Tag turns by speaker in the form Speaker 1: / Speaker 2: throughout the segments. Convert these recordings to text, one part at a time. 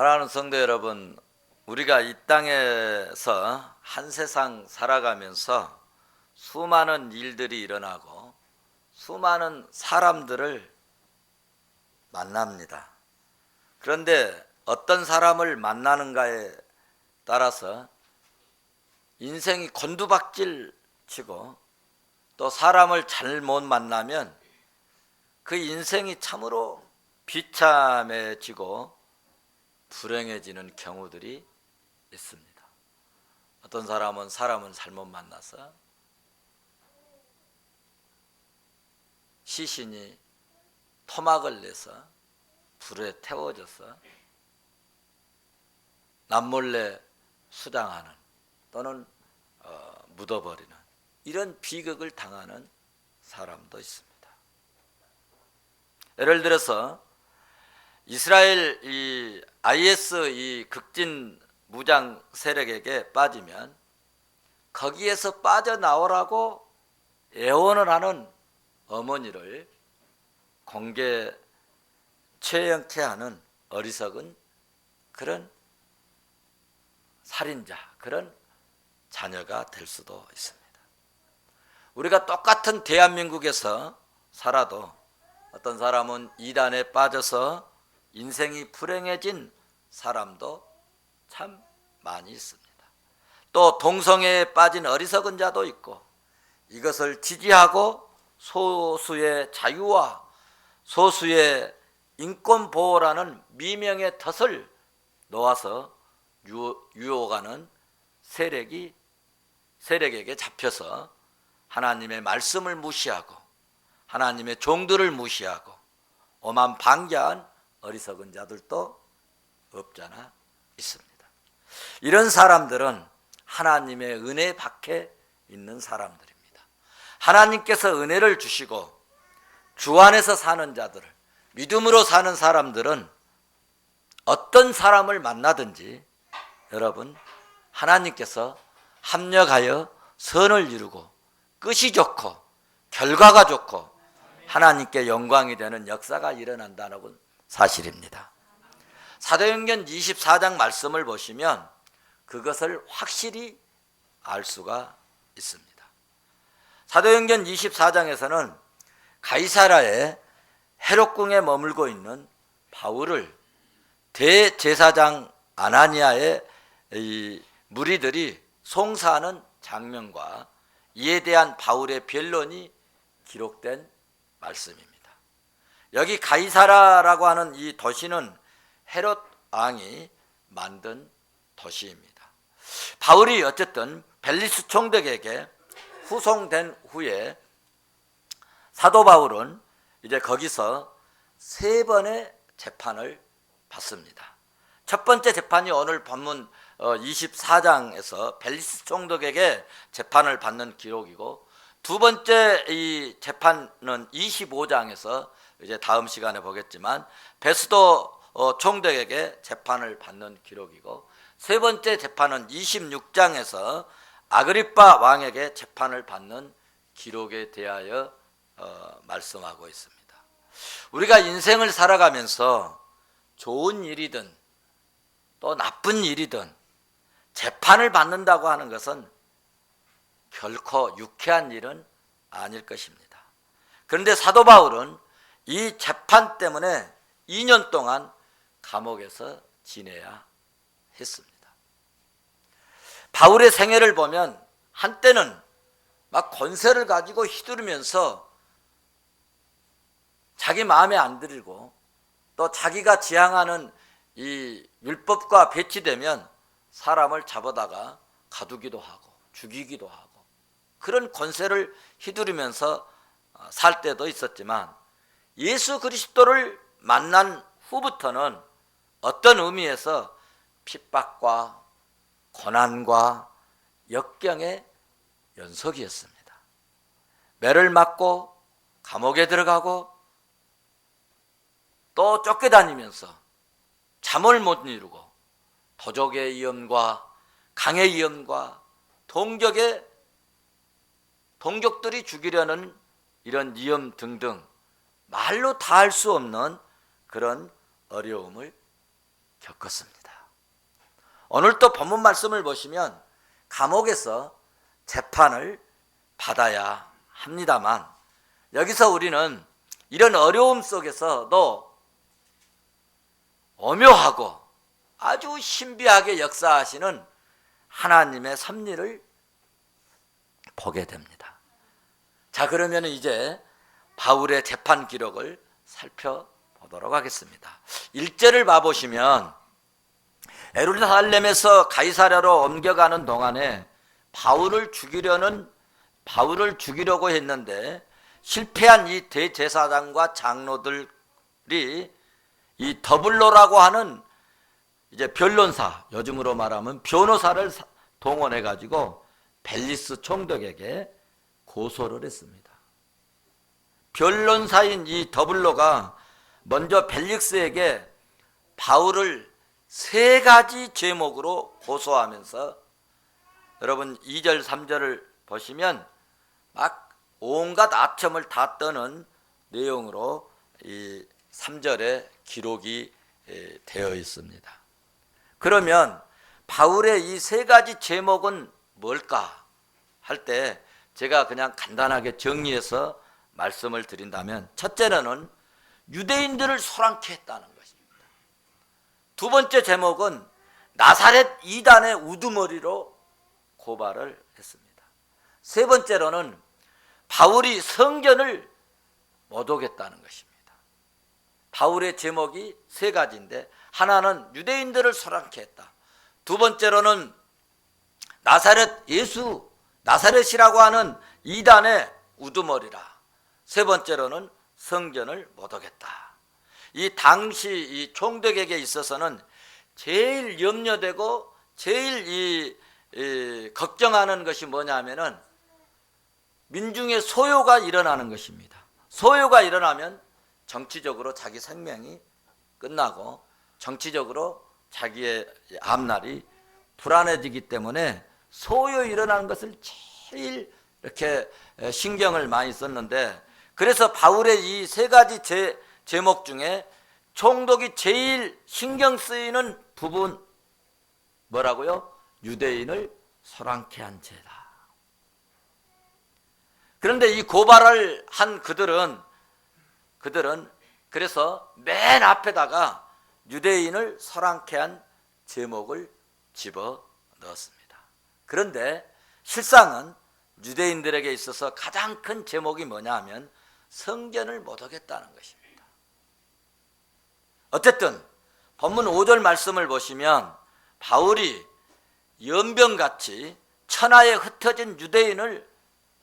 Speaker 1: 사랑하는 성도 여러분, 우리가 이 땅에서 한 세상 살아가면서 수많은 일들이 일어나고 수많은 사람들을 만납니다. 그런데 어떤 사람을 만나는가에 따라서 인생이 곤두박질 치고 또 사람을 잘못 만나면 그 인생이 참으로 비참해지고 불행해지는 경우들이 있습니다. 어떤 사람은 사람을 잘못 만나서 시신이 토막을 내서 불에 태워져서 남몰래 수장하는 또는 묻어버리는 이런 비극을 당하는 사람도 있습니다. 예를 들어서 이스라엘 이 IS 이 극진 무장 세력에게 빠지면 거기에서 빠져나오라고 애원을 하는 어머니를 공개 처형케 하는 어리석은 그런 살인자, 그런 자녀가 될 수도 있습니다. 우리가 똑같은 대한민국에서 살아도 어떤 사람은 이단에 빠져서 인생이 불행해진 사람도 참 많이 있습니다. 또 동성애에 빠진 어리석은 자도 있고 이것을 지지하고 소수의 자유와 소수의 인권 보호라는 미명의 덫을 놓아서 유혹하는 세력에게 잡혀서 하나님의 말씀을 무시하고 하나님의 종들을 무시하고 오만방자한 어리석은 자들도 없잖아 있습니다. 이런 사람들은 하나님의 은혜 밖에 있는 사람들입니다. 하나님께서 은혜를 주시고 주 안에서 사는 자들을, 믿음으로 사는 사람들은 어떤 사람을 만나든지 여러분 하나님께서 합력하여 선을 이루고 끝이 좋고 결과가 좋고 하나님께 영광이 되는 역사가 일어난다는 사실입니다. 사도행전 24장 말씀을 보시면 그것을 확실히 알 수가 있습니다. 사도행전 24장에서는 가이사라의 헤롯궁에 머물고 있는 바울을 대제사장 아나니아의 무리들이 송사하는 장면과 이에 대한 바울의 변론이 기록된 말씀입니다. 여기 가이사라라고 하는 이 도시는 헤롯 왕이 만든 도시입니다. 바울이 어쨌든 벨리스 총독에게 후송된 후에 사도 바울은 이제 거기서 세 번의 재판을 받습니다. 첫 번째 재판이 오늘 본문 24장에서 벨리스 총독에게 재판을 받는 기록이고 두 번째 이 재판은 25장에서 이제 다음 시간에 보겠지만 베스도 총독에게 재판을 받는 기록이고 세 번째 재판은 26장에서 아그리빠 왕에게 재판을 받는 기록에 대하여 말씀하고 있습니다. 우리가 인생을 살아가면서 좋은 일이든 또 나쁜 일이든 재판을 받는다고 하는 것은 결코 유쾌한 일은 아닐 것입니다. 그런데 사도 바울은 이 재판 때문에 2년 동안 감옥에서 지내야 했습니다. 바울의 생애를 보면 한때는 막 권세를 가지고 휘두르면서 자기 마음에 안 들고 또 자기가 지향하는 이 율법과 배치되면 사람을 잡아다가 가두기도 하고 죽이기도 하고 그런 권세를 휘두르면서 살 때도 있었지만 예수 그리스도를 만난 후부터는 어떤 의미에서 핍박과 고난과 역경의 연속이었습니다. 매를 맞고 감옥에 들어가고 또 쫓겨다니면서 잠을 못 이루고 도적의 위험과 강의 위험과 동족들이 죽이려는 이런 위험 등등 말로 다 할 수 없는 그런 어려움을 겪었습니다. 오늘 또 본문 말씀을 보시면 감옥에서 재판을 받아야 합니다만, 여기서 우리는 이런 어려움 속에서도 오묘하고 아주 신비하게 역사하시는 하나님의 섭리를 보게 됩니다. 자, 그러면 이제 바울의 재판 기록을 살펴보도록 하겠습니다. 1절을 봐보시면 예루살렘에서 가이사랴로 옮겨가는 동안에 바울을 죽이려고 했는데 실패한 이 대제사장과 장로들이 이 더블로라고 하는 이제 변론사, 요즘으로 말하면 변호사를 동원해 가지고 벨리스 총독에게 고소를 했습니다. 변론사인 이 더블로가 먼저 벨릭스에게 바울을 3가지 제목으로 고소하면서, 여러분 2절 3절을 보시면 막 온갖 아첨을 다 떠는 내용으로 이 3절에 기록이 되어 있습니다. 그러면 바울의 이 3가지 제목은 뭘까 할 때 제가 그냥 간단하게 정리해서 말씀을 드린다면, 첫째는 유대인들을 소란케 했다는 것입니다. 두 번째 제목은 나사렛 이단의 우두머리로 고발을 했습니다. 세 번째로는 바울이 성전을 못 오겠다는 것입니다. 바울의 제목이 3가지인데 하나는 유대인들을 소란케 했다. 두 번째로는 나사렛이라고 하는 이단의 우두머리라. 세 번째로는 성전을 못 오겠다. 이 당시 이 총독에게 있어서는 제일 염려되고 제일 걱정하는 것이 뭐냐면은 민중의 소요가 일어나는 것입니다. 소요가 일어나면 정치적으로 자기 생명이 끝나고 정치적으로 자기의 앞날이 불안해지기 때문에 소요 일어나는 것을 제일 이렇게 신경을 많이 썼는데, 그래서 바울의 이 3가지 제목 중에 총독이 제일 신경 쓰이는 부분 뭐라고요? 유대인을 소란케 한 죄다. 그런데 이 고발을 한 그들은 그래서 맨 앞에다가 유대인을 소란케 한 제목을 집어 넣었습니다. 그런데 실상은 유대인들에게 있어서 가장 큰 제목이 뭐냐 하면 성전을 못 오겠다는 것입니다. 어쨌든 본문 5절 말씀을 보시면 바울이 연병같이 천하에 흩어진 유대인을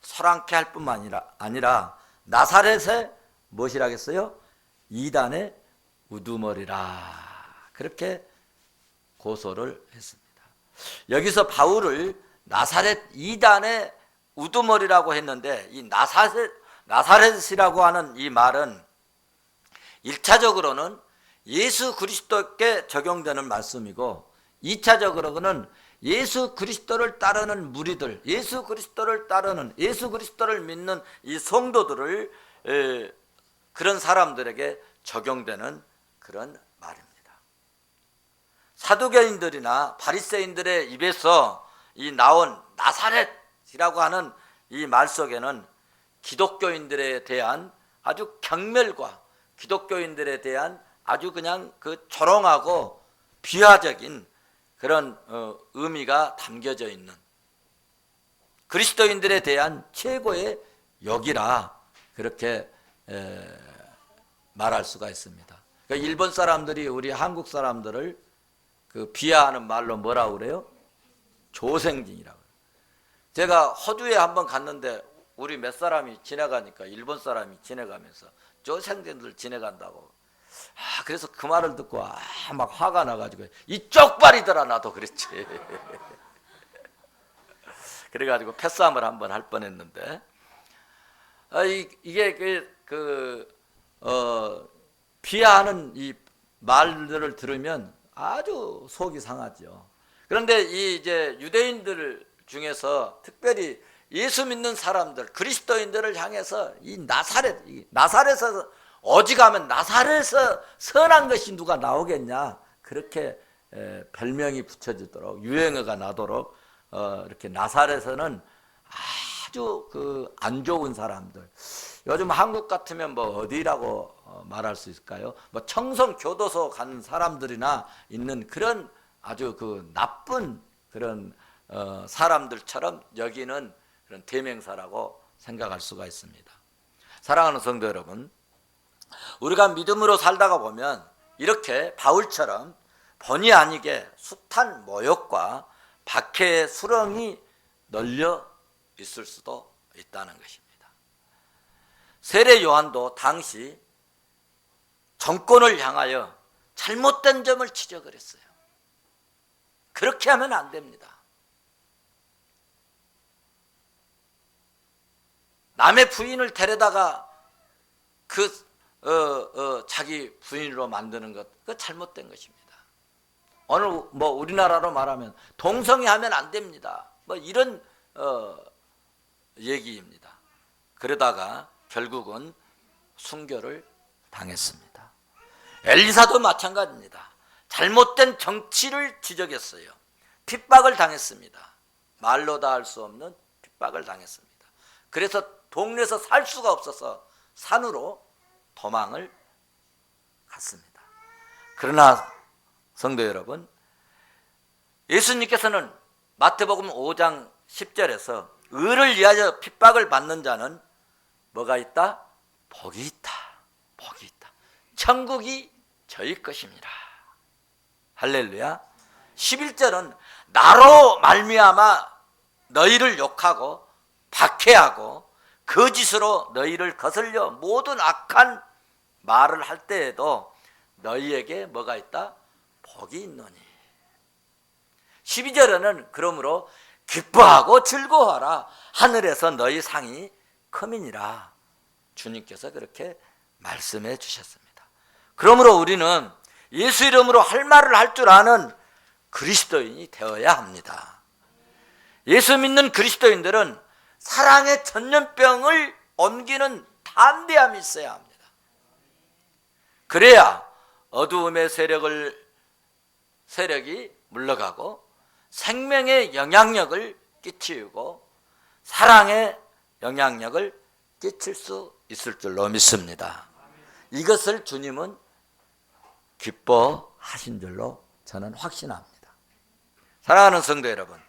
Speaker 1: 소란케 할 뿐만 아니라 나사렛의 무엇이라겠어요? 이단의 우두머리라, 그렇게 고소를 했습니다. 여기서 바울을 나사렛 이단의 우두머리라고 했는데, 이 나사렛이라고 하는 이 말은 1차적으로는 예수 그리스도께 적용되는 말씀이고, 2차적으로는 예수 그리스도를 따르는 무리들, 예수 그리스도를 믿는 이 성도들을 그런 사람들에게 적용되는 그런 말입니다. 사두개인들이나 바리새인들의 입에서 이 나온 나사렛이라고 하는 이 말 속에는 기독교인들에 대한 아주 경멸과 기독교인들에 대한 아주 그냥 그 조롱하고 비하적인 그런 의미가 담겨져 있는, 그리스도인들에 대한 최고의 욕이라 그렇게 말할 수가 있습니다. 그러니까 일본 사람들이 우리 한국 사람들을 그 비하하는 말로 뭐라고 그래요? 조생진이라고. 제가 호주에 한번 갔는데 우리 몇 사람이 지나가니까 일본 사람이 지나가면서 조생진들 지나간다고. 그래서 그 말을 듣고 막 화가 나가지고 이 쪽발이더라 나도 그랬지. 그래가지고 패싸움을 한번 할 뻔했는데, 이게 비하하는 이 말들을 들으면 아주 속이 상하죠. 그런데 이제 유대인들 중에서 특별히 예수 믿는 사람들, 그리스도인들을 향해서 이 나사렛에서 오직하면 나사렛에서 선한 것이 누가 나오겠냐, 그렇게 별명이 붙여지도록 유행어가 나도록 이렇게 나사렛에는 아주 그 안 좋은 사람들, 요즘 한국 같으면 뭐 어디라고 말할 수 있을까요? 뭐 청송 교도소 간 사람들이나 있는 그런 아주 그 나쁜 그런 사람들처럼 여기는 그런 대명사라고 생각할 수가 있습니다. 사랑하는 성도 여러분, 우리가 믿음으로 살다가 보면 이렇게 바울처럼 본의 아니게 숱한 모욕과 박해의 수렁이 널려 있을 수도 있다는 것입니다. 세례 요한도 당시 정권을 향하여 잘못된 점을 지적을 했어요. 그렇게 하면 안 됩니다. 남의 부인을 데려다가 자기 부인으로 만드는 것, 그거 잘못된 것입니다. 오늘 뭐 우리나라로 말하면 동성애 하면 안 됩니다. 뭐 이런 얘기입니다. 그러다가 결국은 순교를 당했습니다. 엘리사도 마찬가지입니다. 잘못된 정치를 지적했어요. 핍박을 당했습니다. 말로 다 할 수 없는 핍박을 당했습니다. 그래서 동네에서 살 수가 없어서 산으로 도망을 갔습니다. 그러나 성도 여러분, 예수님께서는 마태복음 5장 10절에서 의를 위하여 핍박을 받는 자는 뭐가 있다? 복이 있다. 복이 있다. 천국이 저희 것입니다. 할렐루야. 11절은 나로 말미암아 너희를 욕하고 박해하고 거짓으로 너희를 거슬려 모든 악한 말을 할 때에도 너희에게 뭐가 있다? 복이 있노니. 12절에는 그러므로 기뻐하고 즐거워하라. 하늘에서 너희 상이 크미니라. 주님께서 그렇게 말씀해 주셨습니다. 그러므로 우리는 예수 이름으로 할 말을 할 줄 아는 그리스도인이 되어야 합니다. 예수 믿는 그리스도인들은 사랑의 전염병을 옮기는 담대함이 있어야 합니다. 그래야 어두움의 세력이 물러가고 생명의 영향력을 끼치고 사랑의 영향력을 끼칠 수 있을 줄로 믿습니다. 이것을 주님은 기뻐하신 줄로 저는 확신합니다. 사랑하는 성도 여러분,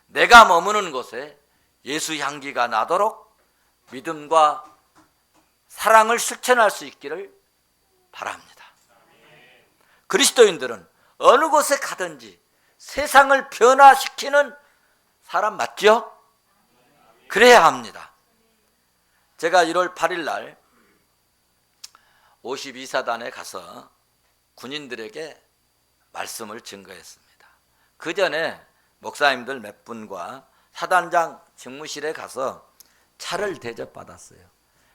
Speaker 1: 내가 머무는 곳에 예수 향기가 나도록 믿음과 사랑을 실천할 수 있기를 바랍니다. 그리스도인들은 어느 곳에 가든지 세상을 변화시키는 사람 맞죠? 그래야 합니다. 제가 1월 8일 날 52사단에 가서 군인들에게 말씀을 증거했습니다. 그 전에 목사님들 몇 분과 사단장 직무실에 가서 차를 대접받았어요.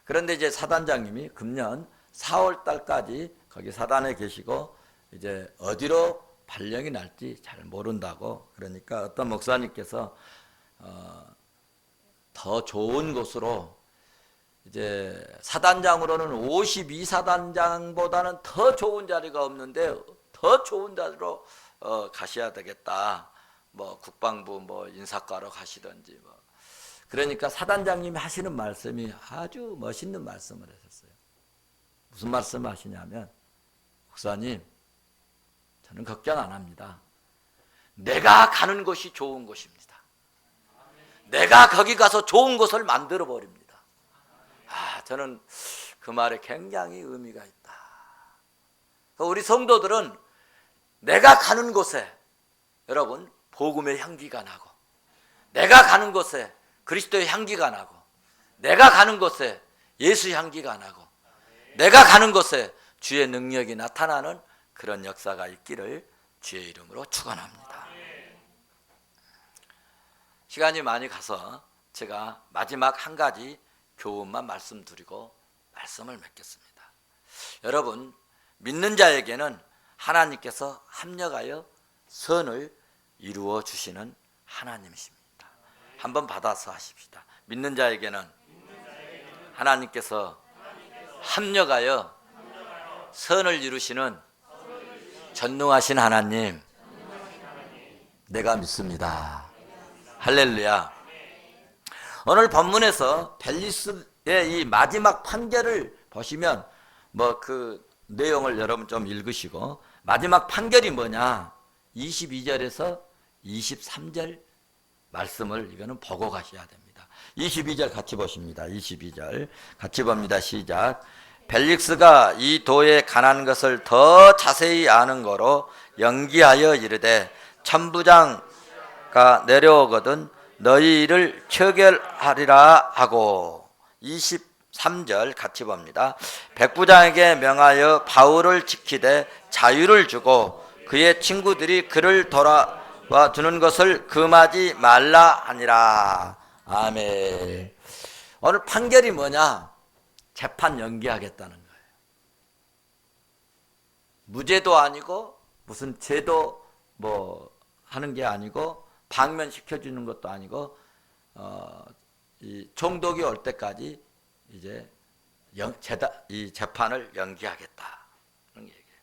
Speaker 1: 그런데 이제 사단장님이 금년 4월 달까지 거기 사단에 계시고 이제 어디로 발령이 날지 잘 모른다고, 그러니까 어떤 목사님께서 더 좋은 곳으로, 이제 사단장으로는 52사단장보다는 더 좋은 자리가 없는데 더 좋은 자리로 가셔야 되겠다. 뭐 국방부 뭐 인사과로 가시든지 뭐. 그러니까 사단장님이 하시는 말씀이 아주 멋있는 말씀을 하셨어요. 무슨 말씀을 하시냐면, 목사님, 저는 걱정 안 합니다. 내가 가는 곳이 좋은 곳입니다. 내가 거기 가서 좋은 곳을 만들어 버립니다. 저는 그 말에 굉장히 의미가 있다. 우리 성도들은 내가 가는 곳에 여러분 복음의 향기가 나고, 내가 가는 곳에 그리스도의 향기가 나고, 내가 가는 곳에 예수의 향기가 나고, 내가 가는 곳에 주의 능력이 나타나는 그런 역사가 있기를 주의 이름으로 축원합니다. 시간이 많이 가서 제가 마지막 한 가지 교훈만 말씀드리고 말씀을 맺겠습니다. 여러분, 믿는 자에게는 하나님께서 합력하여 선을 이루어 주시는 하나님이십니다. 한번 받아서 하십시다. 믿는 자에게는 하나님께서 합력하여 선을 이루시는 전능하신 하나님, 내가 믿습니다. 할렐루야. 오늘 본문에서 벨리스의 이 마지막 판결을 보시면 뭐 그 내용을 여러분 좀 읽으시고, 마지막 판결이 뭐냐, 22절에서 23절 말씀을 이거는 보고 가셔야 됩니다. 22절 같이 보십니다. 22절 같이 봅니다. 시작. 벨릭스가 이 도에 관한 것을 더 자세히 아는 거로 연기하여 이르되, 천부장가 내려오거든 너희 일을 처결하리라 하고. 23절 같이 봅니다. 백부장에게 명하여 바울을 지키되 자유를 주고 그의 친구들이 그를 돌아와 주는 것을 금하지 말라 하니라. 아멘. 오늘 판결이 뭐냐? 재판 연기하겠다는 거예요. 무죄도 아니고 무슨 죄도 뭐 하는 게 아니고 방면시켜주는 것도 아니고 이 총독이 올 때까지 이제 이 재판을 연기하겠다 그런 얘기예요.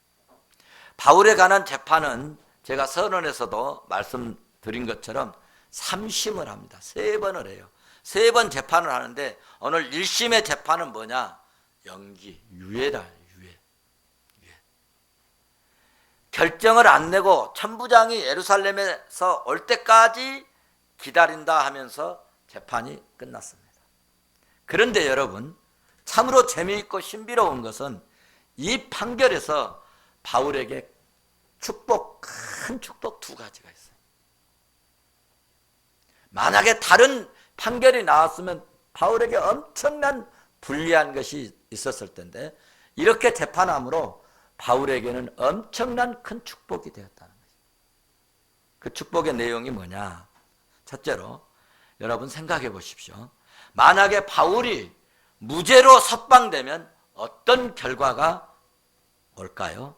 Speaker 1: 바울에 관한 재판은 제가 선언에서도 말씀드린 것처럼 3심을 합니다. 3번을 해요. 3번 재판을 하는데 오늘 1심의 재판은 뭐냐? 연기, 유예다. 유예. 결정을 안 내고 천부장이 예루살렘에서 올 때까지 기다린다 하면서 재판이 끝났습니다. 그런데 여러분, 참으로 재미있고 신비로운 것은 이 판결에서 바울에게 큰 축복 2가지가 있어요. 만약에 다른 판결이 나왔으면 바울에게 엄청난 불리한 것이 있었을 텐데, 이렇게 재판함으로 바울에게는 엄청난 큰 축복이 되었다는 거죠. 그 축복의 내용이 뭐냐? 첫째로 여러분 생각해 보십시오. 만약에 바울이 무죄로 석방되면 어떤 결과가 올까요?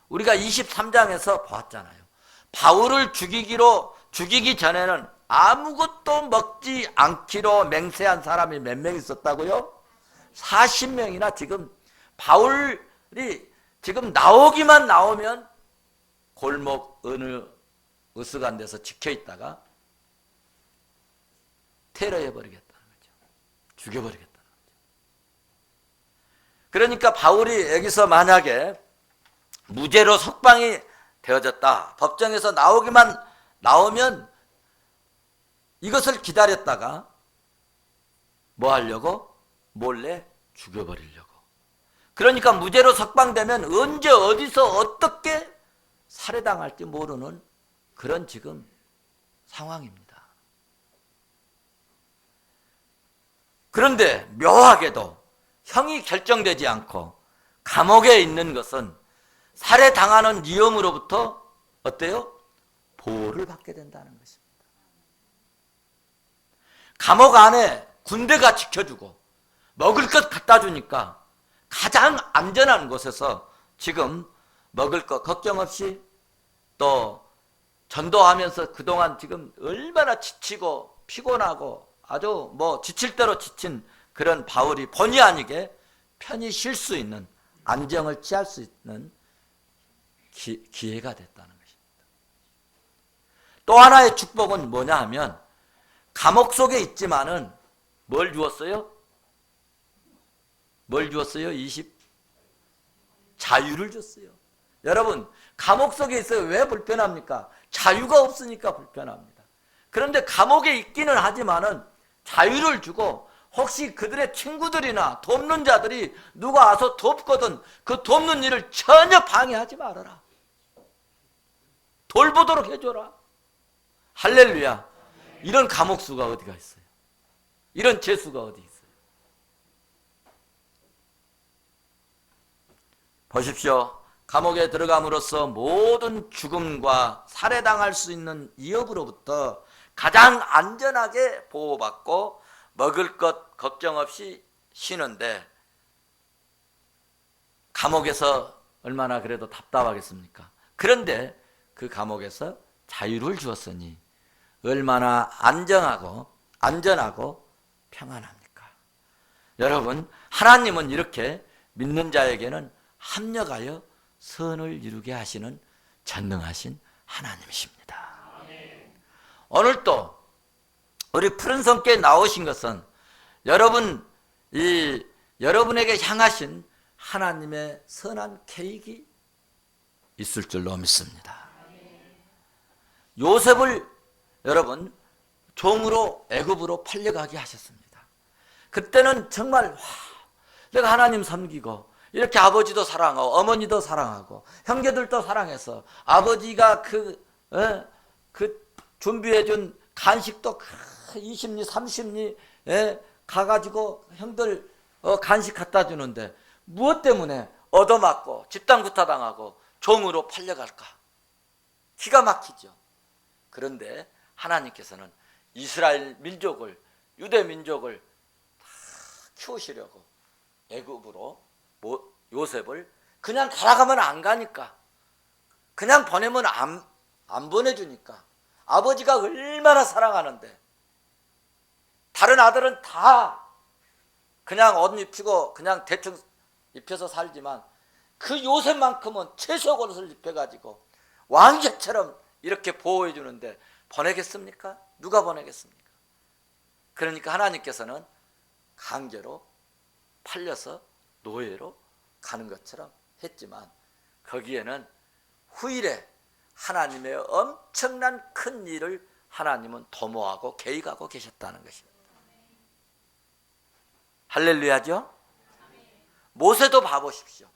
Speaker 1: 우리가 23장에서 보았잖아요. 바울을 죽이기 전에는 아무것도 먹지 않기로 맹세한 사람이 몇 명 있었다고요? 40명이나. 지금 바울이 지금 나오기만 나오면 골목 어느 으스간 데서 지켜있다가 테러해버리겠다는 거죠. 죽여버리겠다는 거죠. 그러니까 바울이 여기서 만약에 무죄로 석방이 되어졌다, 법정에서 나오면 이것을 기다렸다가 뭐 하려고? 몰래 죽여버리려고. 그러니까 무죄로 석방되면 언제 어디서 어떻게 살해당할지 모르는 그런 지금 상황입니다. 그런데 묘하게도 형이 결정되지 않고 감옥에 있는 것은 살해당하는 위험으로부터 어때요? 보호를 받게 된다는 것입니다. 감옥 안에 군대가 지켜주고 먹을 것 갖다 주니까 가장 안전한 곳에서 지금 먹을 것 걱정 없이, 또 전도하면서 그동안 지금 얼마나 지치고 피곤하고 아주 뭐 지칠 대로 지친 그런 바울이 본의 아니게 편히 쉴 수 있는, 안정을 취할 수 있는 기회가 됐다는 것입니다. 또 하나의 축복은 뭐냐 하면, 감옥 속에 있지만은 뭘 주었어요? 뭘 주었어요? 자유를 줬어요. 여러분, 감옥 속에 있어요. 왜 불편합니까? 자유가 없으니까 불편합니다. 그런데 감옥에 있기는 하지만은 자유를 주고, 혹시 그들의 친구들이나 돕는 자들이 누가 와서 돕거든 그 돕는 일을 전혀 방해하지 말아라. 돌보도록 해줘라. 할렐루야. 이런 감옥수가 어디가 있어요? 이런 죄수가 어디 있어요? 보십시오. 감옥에 들어감으로써 모든 죽음과 살해당할 수 있는 위협으로부터 가장 안전하게 보호받고 먹을 것 걱정 없이 쉬는데, 감옥에서 얼마나 그래도 답답하겠습니까? 그런데 그 감옥에서 자유를 주었으니 얼마나 안전하고 평안합니까? 여러분, 하나님은 이렇게 믿는 자에게는 합력하여 선을 이루게 하시는 전능하신 하나님이십니다. 오늘도 우리 푸른 성교에 나오신 것은 여러분에게 향하신 하나님의 선한 계획이 있을 줄로 믿습니다. 요셉을 여러분 종으로 애굽으로 팔려가게 하셨습니다. 그때는 정말 내가 하나님 섬기고 이렇게 아버지도 사랑하고 어머니도 사랑하고 형제들도 사랑해서 아버지가 그 준비해준 간식도 20리 30리 가가지고 형들 간식 갖다 주는데 무엇 때문에 얻어맞고 집단구타당하고 종으로 팔려갈까? 기가 막히죠. 그런데 하나님께서는 이스라엘 민족을, 유대 민족을 다 키우시려고 애굽으로 요셉을 그냥 가라가면 안 가니까, 그냥 보내면 안 보내주니까, 아버지가 얼마나 사랑하는데 다른 아들은 다 그냥 옷 입히고 그냥 대충 입혀서 살지만 그 요셉만큼은 채소 옷을 입혀가지고 왕자처럼 이렇게 보호해 주는데 보내겠습니까? 누가 보내겠습니까? 그러니까 하나님께서는 강제로 팔려서 노예로 가는 것처럼 했지만 거기에는 후일에 하나님의 엄청난 큰 일을 하나님은 도모하고 계획하고 계셨다는 것입니다. 할렐루야죠? 모세도 봐보십시오.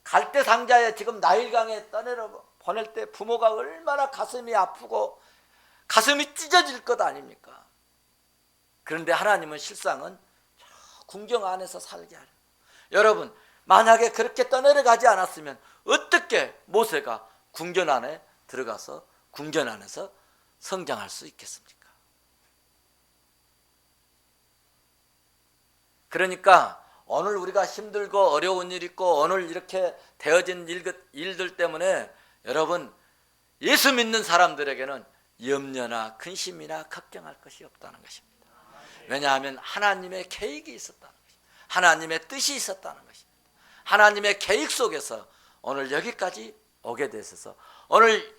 Speaker 1: 갈대 상자에 지금 나일강에 떠내려 보낼 때 부모가 얼마나 가슴이 아프고 가슴이 찢어질 것 아닙니까? 그런데 하나님은 실상은 궁정 안에서 살게 하려. 여러분, 만약에 그렇게 떠내려가지 않았으면 어떻게 모세가 궁전 안에 들어가서 궁전 안에서 성장할 수 있겠습니까? 그러니까 오늘 우리가 힘들고 어려운 일 있고 오늘 이렇게 되어진 일들 때문에 여러분, 예수 믿는 사람들에게는 염려나 근심이나 걱정할 것이 없다는 것입니다. 왜냐하면 하나님의 계획이 있었다는 것입니다. 하나님의 뜻이 있었다는 것입니다. 하나님의 계획 속에서 오늘 여기까지 오게 되셔서 오늘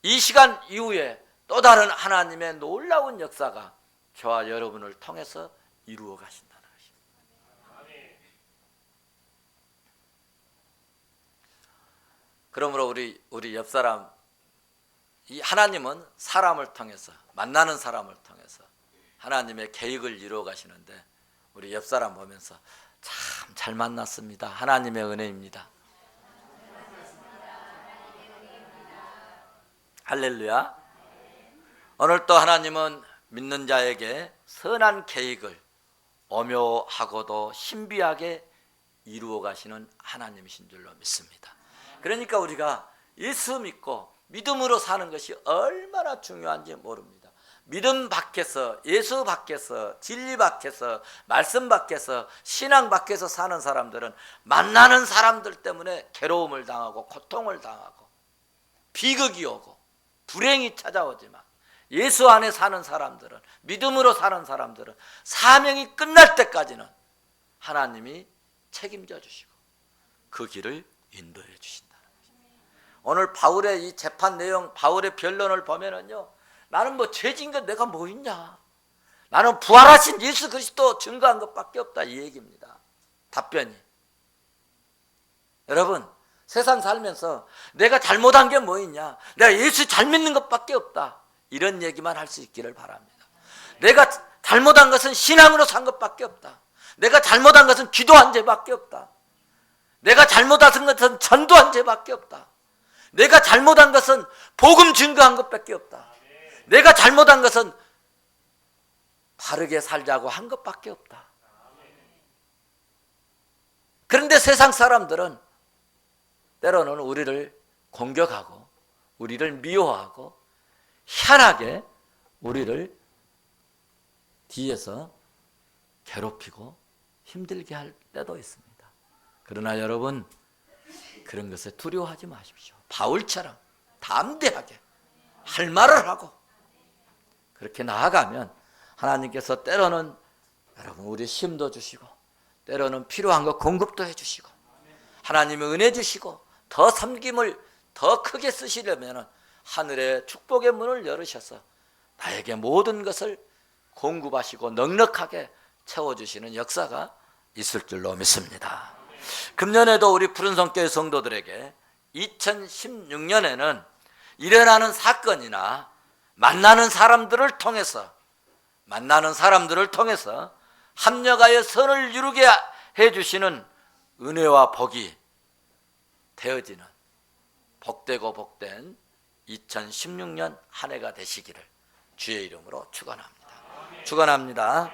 Speaker 1: 이 시간 이후에 또 다른 하나님의 놀라운 역사가 저와 여러분을 통해서 이루어 가신다는 것입니다. 그러므로 우리 옆 사람, 이 하나님은 사람을 통해서, 만나는 사람을 통해서 하나님의 계획을 이루어 가시는데 우리 옆 사람 보면서 참 잘 만났습니다. 하나님의 은혜입니다. 할렐루야. 오늘 또 하나님은 믿는 자에게 선한 계획을 오묘하고도 신비하게 이루어 가시는 하나님이신 줄로 믿습니다. 그러니까 우리가 예수 믿고 믿음으로 사는 것이 얼마나 중요한지 모릅니다. 믿음 밖에서, 예수 밖에서, 진리 밖에서, 말씀 밖에서, 신앙 밖에서 사는 사람들은 만나는 사람들 때문에 괴로움을 당하고 고통을 당하고 비극이 오고 불행이 찾아오지만 예수 안에 사는 사람들은, 믿음으로 사는 사람들은 사명이 끝날 때까지는 하나님이 책임져 주시고 그 길을 인도해 주신다는 것입니다. 오늘 바울의 이 재판 내용, 바울의 변론을 보면은요, 나는 뭐 죄진 건 내가 뭐 있냐, 나는 부활하신 예수 그리스도 증거한 것밖에 없다, 이 얘기입니다. 답변이. 여러분, 세상 살면서 내가 잘못한 게 뭐 있냐, 내가 예수 잘 믿는 것밖에 없다, 이런 얘기만 할 수 있기를 바랍니다. 내가 잘못한 것은 신앙으로 산 것밖에 없다, 내가 잘못한 것은 기도한 죄밖에 없다, 내가 잘못한 것은 전도한 죄밖에 없다, 내가 잘못한 것은 복음 증거한 것밖에 없다, 내가 잘못한 것은 바르게 살자고 한 것밖에 없다. 그런데 세상 사람들은 때로는 우리를 공격하고 우리를 미워하고 희한하게 우리를 뒤에서 괴롭히고 힘들게 할 때도 있습니다. 그러나 여러분, 그런 것에 두려워하지 마십시오. 바울처럼 담대하게 할 말을 하고 그렇게 나아가면 하나님께서 때로는 여러분 우리 힘도 주시고 때로는 필요한 거 공급도 해주시고 하나님의 은혜 주시고 더 섬김을 더 크게 쓰시려면 하늘의 축복의 문을 열으셔서 나에게 모든 것을 공급하시고 넉넉하게 채워주시는 역사가 있을 줄로 믿습니다. 금년에도 우리 푸른성교회 성도들에게 2016년에는 일어나는 사건이나 만나는 사람들을 통해서 합력하여 선을 이루게 해주시는 은혜와 복이 되어지는 복되고 복된 2016년 한 해가 되시기를 주의 이름으로 축원합니다. 축원합니다.